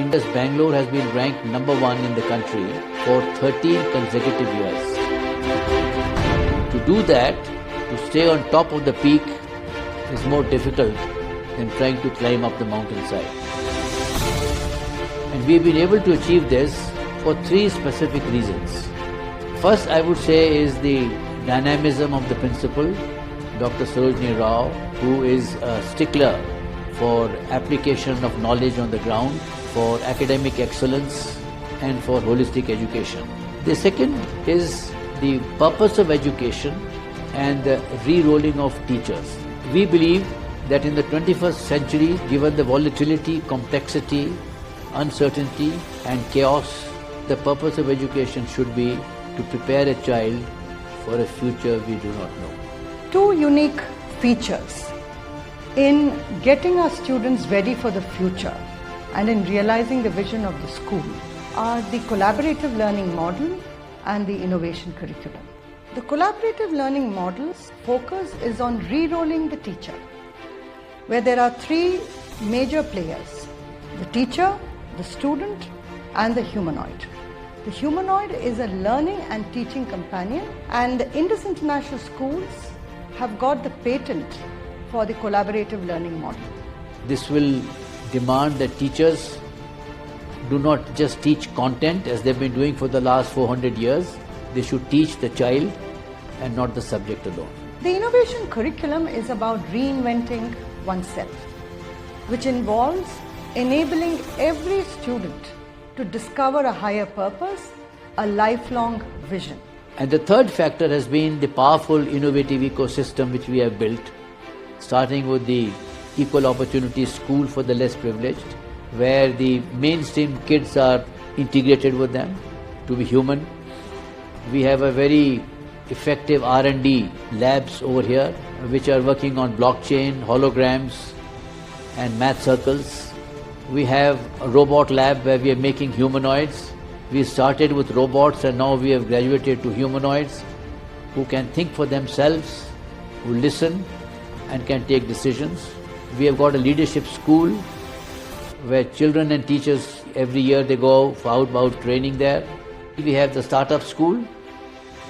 Indus Bangalore has been ranked number 1 in the country for 13 consecutive years. To do that, to stay on top of the peak is more difficult than trying to climb up the mountainside. And we've been able to achieve this for 3 specific reasons. First, I would say, is the dynamism of the principal, Dr. Sarojini Rao, who is a stickler for application of knowledge on the ground, for academic excellence and for holistic education. The second is the purpose of education and the re-rolling of teachers. We believe that in the 21st century, given the volatility, complexity, uncertainty and chaos, the purpose of education should be to prepare a child for a future we do not know. 2 unique features in getting our students ready for the future and in realizing the vision of the school are the collaborative learning model and the innovation curriculum. The collaborative learning model's focus is on re-rolling the teacher, where there are 3 major players: the teacher, the student and the humanoid. The humanoid is a learning and teaching companion, and Indus International Schools have got the patent for the collaborative learning model. This will demand that teachers do not just teach content as they've been doing for the last 400 years. They should teach the child and not the subject alone. The innovation curriculum is about reinventing oneself, which involves enabling every student to discover a higher purpose, a lifelong vision. And the third factor has been the powerful innovative ecosystem which we have built, starting with the Equal Opportunity School for the less privileged, where the mainstream kids are integrated with them to be human. We have a very effective R&D labs over here which are working on blockchain, holograms and math circles. We have a robot lab where we are making humanoids. We started with robots and now we have graduated to humanoids who can think for themselves, who listen and can take decisions. We have got a leadership school where children and teachers every year they go for outbound training there. We have the startup school,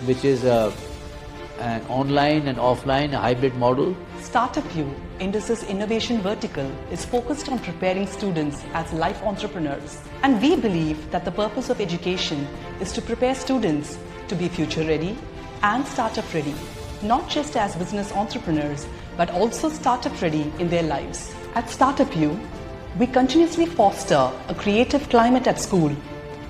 which is an online and offline hybrid model. Startup U, Indus's innovation vertical, is focused on preparing students as life entrepreneurs. And we believe that the purpose of education is to prepare students to be future ready and startup ready, not just as business entrepreneurs, but also startup ready in their lives. At Startup U, we continuously foster a creative climate at school,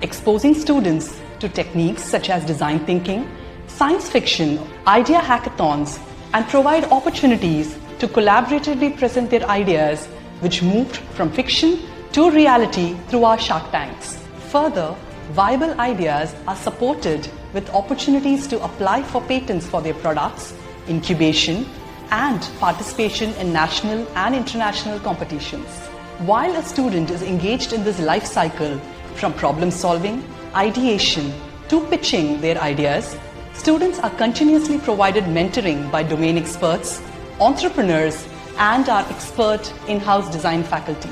exposing students to techniques such as design thinking, science fiction, idea hackathons, and provide opportunities to collaboratively present their ideas which moved from fiction to reality through our Shark Tanks. Further, viable ideas are supported with opportunities to apply for patents for their products, incubation, and participation in national and international competitions. While a student is engaged in this life cycle from problem solving, ideation to pitching their ideas, students are continuously provided mentoring by domain experts, entrepreneurs, and our expert in-house design faculty.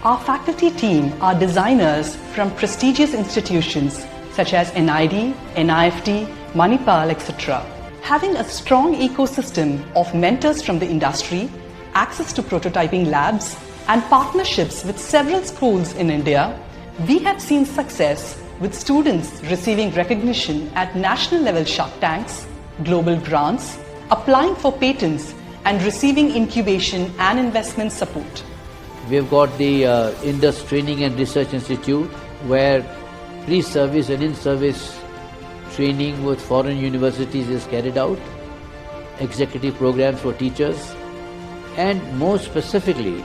Our faculty team are designers from prestigious institutions such as NID, NIFT, Manipal, etc. Having a strong ecosystem of mentors from the industry, access to prototyping labs, and partnerships with several schools in India, we have seen success with students receiving recognition at national level Shark Tanks, global grants, applying for patents, and receiving incubation and investment support. We have got the Indus Training and Research Institute, where pre-service and in-service training with foreign universities is carried out, executive programs for teachers, and more specifically,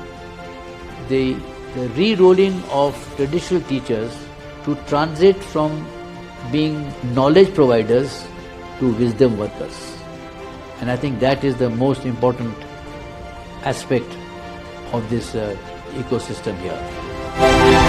the re-rolling of traditional teachers to transit from being knowledge providers to wisdom workers. And I think that is the most important aspect of this ecosystem here.